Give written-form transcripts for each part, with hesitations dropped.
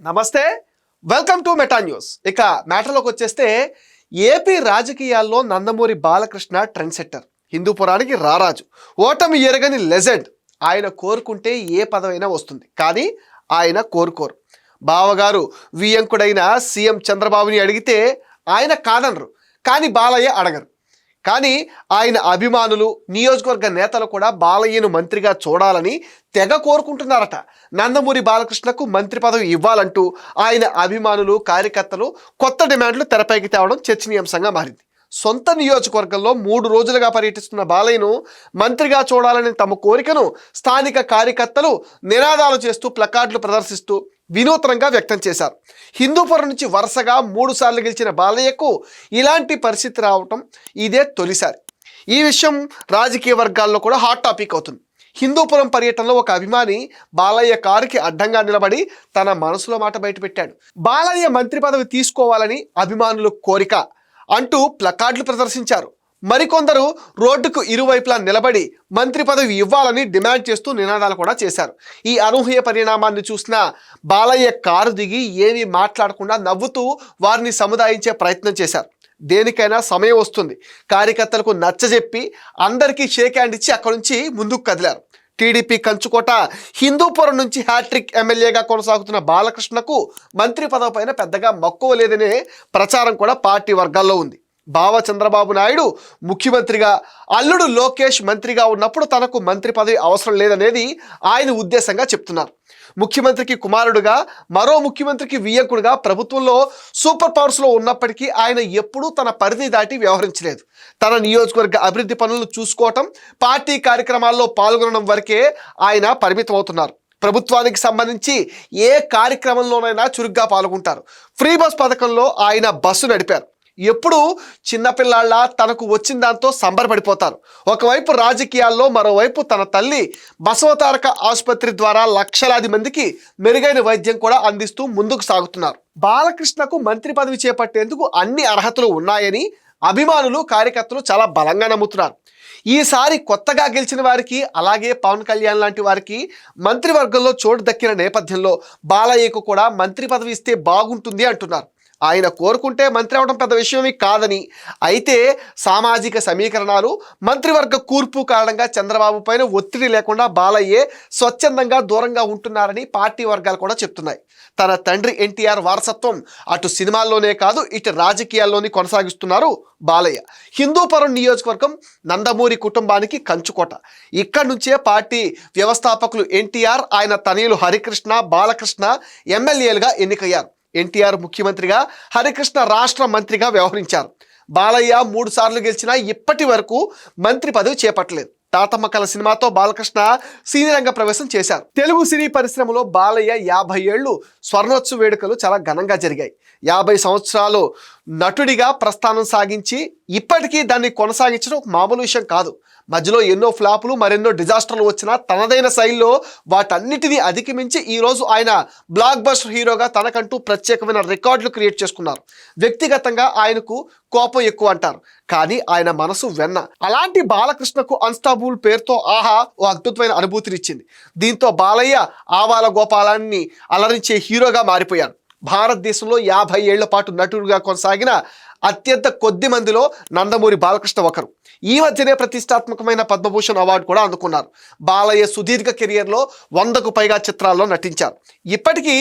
నమస్తే, welcome to meta news. ఇక మ్యాటర్లోకి వచ్చేస్తే ఏపీ రాజకీయాల్లో నందమూరి బాలకృష్ణ ట్రెండ్ సెట్టర్, హిందూపురానికి రారాజు, ఓటమి ఎరగని లెజెండ్. ఆయన కోరుకుంటే ఏ పదవైనా వస్తుంది, కానీ ఆయన కోరుకోరు. బావగారు వియంకుడైన సీఎం చంద్రబాబుని అడిగితే ఆయన కాదనరు, కానీ బాలయ్య అడగరు. కానీ ఆయన అభిమానులు, నియోజకవర్గ నేతలు కూడా బాలయ్యను మంత్రిగా చూడాలని తెగ కోరుకుంటున్నారట. నందమూరి బాలకృష్ణకు మంత్రి పదవి ఇవ్వాలంటూ ఆయన అభిమానులు, కార్యకర్తలు కొత్త డిమాండ్లు తెరపైకి తేవడం చర్చనీయాంశంగా మారింది. సొంత నియోజకవర్గంలో 3 రోజులుగా పర్యటిస్తున్న బాలయ్యను మంత్రిగా చూడాలని తమ కోరికను స్థానిక కార్యకర్తలు నినాదాలు చేస్తూ ప్లకార్డులు ప్రదర్శిస్తూ వినూత్నంగా వ్యక్తం చేశారు. హిందూపురం నుంచి వరుసగా 3 సార్లు గెలిచిన బాలయ్యకు ఇలాంటి పరిస్థితి రావటం ఇదే తొలిసారి. ఈ విషయం రాజకీయ వర్గాల్లో కూడా హాట్ టాపిక్ అవుతుంది. హిందూపురం పర్యటనలో ఒక అభిమాని బాలయ్య కారుకి అడ్డంగా నిలబడి తన మనసులో మాట బయటపెట్టాడు. బాలయ్య మంత్రి పదవి తీసుకోవాలని అభిమానుల కోరిక అంటూ ప్లకార్డులు ప్రదర్శించారు. మరికొందరు రోడ్డుకు ఇరువైపులా నిలబడి మంత్రి పదవి ఇవ్వాలని డిమాండ్ చేస్తూ నినాదాలు కూడా చేశారు. ఈ అనూహ్య పరిణామాన్ని చూసిన బాలయ్య కారు దిగి ఏమీ మాట్లాడకుండా నవ్వుతూ వారిని సముదాయించే ప్రయత్నం చేశారు. దేనికైనా సమయం వస్తుంది, కార్యకర్తలకు నచ్చజెప్పి అందరికీ షేక్ హ్యాండ్ ఇచ్చి అక్కడి నుంచి ముందుకు కదిలారు. టీడీపీ కంచుకోట హిందూపురం నుంచి హ్యాట్రిక్ ఎమ్మెల్యేగా కొనసాగుతున్న బాలకృష్ణకు మంత్రి పదవి పైన పెద్దగా మక్కువ లేదనే ప్రచారం కూడా పార్టీ వర్గాల్లో ఉంది. బావ చంద్రబాబు నాయుడు ముఖ్యమంత్రిగా, అల్లుడు లోకేష్ మంత్రిగా ఉన్నప్పుడు తనకు మంత్రి పదవి అవసరం లేదనేది ఆయన ఉద్దేశంగా చెప్తున్నారు. ముఖ్యమంత్రికి కుమారుడుగా, మరో ముఖ్యమంత్రికి వియ్యంకుడుగా ప్రభుత్వంలో సూపర్ పవర్స్లో ఉన్నప్పటికీ ఆయన ఎప్పుడూ తన పరిధి దాటి వ్యవహరించలేదు. తన నియోజకవర్గ అభివృద్ధి పనులను చూసుకోవటం, పార్టీ కార్యక్రమాల్లో పాల్గొనడం వరకే ఆయన పరిమితం అవుతున్నారు. ప్రభుత్వానికి సంబంధించి ఏ కార్యక్రమంలోనైనా చురుగ్గా పాల్గొంటారు. ఫ్రీ బస్ పథకంలో ఆయన బస్సు నడిపారు. ఎప్పుడు చిన్నపిల్లాళ్ళ తనకు వచ్చిన దాంతో సంబరపడిపోతారు. ఒకవైపు రాజకీయాల్లో, మరోవైపు తన తల్లి బసవతారక ఆసుపత్రి ద్వారా లక్షలాది మందికి మెరుగైన వైద్యం కూడా అందిస్తూ ముందుకు సాగుతున్నారు. బాలకృష్ణకు మంత్రి పదవి చేపట్టేందుకు అన్ని అర్హతలు ఉన్నాయని అభిమానులు, కార్యకర్తలు చాలా బలంగా నమ్ముతున్నారు. ఈసారి కొత్తగా గెలిచిన వారికి, అలాగే పవన్ కళ్యాణ్ లాంటి వారికి మంత్రివర్గంలో చోటు దక్కిన నేపథ్యంలో బాలయ్యకు కూడా మంత్రి పదవి ఇస్తే బాగుంటుంది అంటున్నారు. ఆయన కోరుకుంటే మంత్రి అవడం పెద్ద విషయమీ కాదని, అయితే సామాజిక సమీకరణాలు, మంత్రివర్గ కూర్పు కారణంగా చంద్రబాబు పైన ఒత్తిడి లేకుండా బాలయ్యే స్వచ్ఛందంగా దూరంగా ఉంటున్నారని పార్టీ వర్గాలు కూడా చెప్తున్నాయి. తన తండ్రి ఎన్టీఆర్ వారసత్వం అటు సినిమాల్లోనే కాదు, ఇటు రాజకీయాల్లోని కొనసాగిస్తున్నారు బాలయ్య. హిందూపురం నియోజకవర్గం నందమూరి కుటుంబానికి కంచుకోట. ఇక్కడి నుంచే పార్టీ వ్యవస్థాపకులు ఎన్టీఆర్, ఆయన తనయులు హరికృష్ణ, బాలకృష్ణ ఎమ్మెల్యేలుగా ఎన్నికయ్యారు. ఎన్టీఆర్ ముఖ్యమంత్రిగా, హరికృష్ణ రాష్ట్ర మంత్రిగా వ్యవహరించారు. బాలయ్య 3 సార్లు గెలిచినా ఇప్పటి వరకు మంత్రి పదవి చేపట్టలేదు. తాతమ్మ కళ సినిమాతో బాలకృష్ణ సినీ రంగ ప్రవేశం చేశారు. తెలుగు సినీ పరిశ్రమలో బాలయ్య 50 ఏళ్ళు స్వర్ణోత్సవ వేడుకలు చాలా ఘనంగా జరిగాయి. 50 సంవత్సరాలు నటుడిగా ప్రస్థానం సాగించి ఇప్పటికీ దాన్ని కొనసాగించడం మామూలు విషయం కాదు. మధ్యలో ఎన్నో ఫ్లాపులు, మరెన్నో డిజాస్టర్లు వచ్చినా తనదైన శైలిలో వాటన్నిటినీ అధిగమించి ఈరోజు ఆయన బ్లాక్ బస్టర్ హీరోగా తనకంటూ ప్రత్యేకమైన రికార్డులు క్రియేట్ చేసుకున్నారు. వ్యక్తిగతంగా ఆయనకు కోపం ఎక్కువ అంటారు, కానీ ఆయన మనసు వెన్న. అలాంటి బాలకృష్ణకు అన్స్టాబుల్ పేరుతో ఆహా ఓ అద్భుతమైన అనుభూతినిచ్చింది. దీంతో బాలయ్య ఆవాల గోపాలాన్ని అలరించే హీరోగా మారిపోయాడు. భారతదేశంలో 50 ఏళ్ల పాటు నటుడుగా కొనసాగిన అత్యంత కొద్ది మందిలో నందమూరి బాలకృష్ణ ఒకరు. ఈ మధ్యనే ప్రతిష్టాత్మకమైన పద్మభూషణ్ అవార్డు కూడా అందుకున్నారు. బాలయ్య సుదీర్ఘ కెరియర్లో 100కు పైగా చిత్రాల్లో నటించారు. ఇప్పటికీ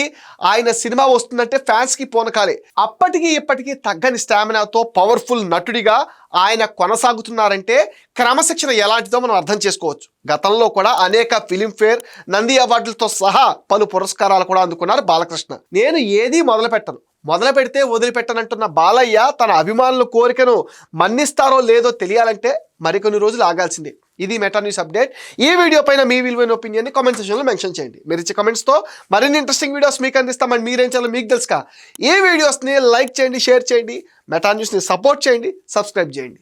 ఆయన సినిమా వస్తుందంటే ఫ్యాన్స్కి పోనకాలే. అప్పటికి ఇప్పటికీ తగ్గని స్టామినాతో పవర్ఫుల్ నటుడిగా ఆయన కొనసాగుతున్నారంటే క్రమశిక్షణ ఎలాంటిదో మనం అర్థం చేసుకోవచ్చు. గతంలో కూడా అనేక ఫిలింఫేర్, నంది అవార్డులతో సహా పలు పురస్కారాలు కూడా అందుకున్నారు బాలకృష్ణ. నేను ఏదీ మొదలు పెడితే వదిలిపెట్టనంటున్న బాలయ్య తన అభిమానుల కోరికను మన్నిస్తారో లేదో తెలియాలంటే మరికొన్ని రోజులు ఆగాల్సిందే. ఇది మెటా న్యూస్ అప్డేట్. ఈ వీడియో పైన మీ విలువైన ఒపీనియన్ని కామెంట్ సెక్షన్లో మెన్షన్ చేయండి. మీరు ఇచ్చే కామెంట్స్తో మరిన్ని ఇంట్రెస్టింగ్ వీడియోస్ మీకు అందిస్తామని మీరేం చేయాలో మీకు తెలుసుగా. ఈ వీడియోస్ని లైక్ చేయండి, షేర్ చేయండి, మెటా న్యూస్ని సపోర్ట్ చేయండి, సబ్స్క్రైబ్ చేయండి.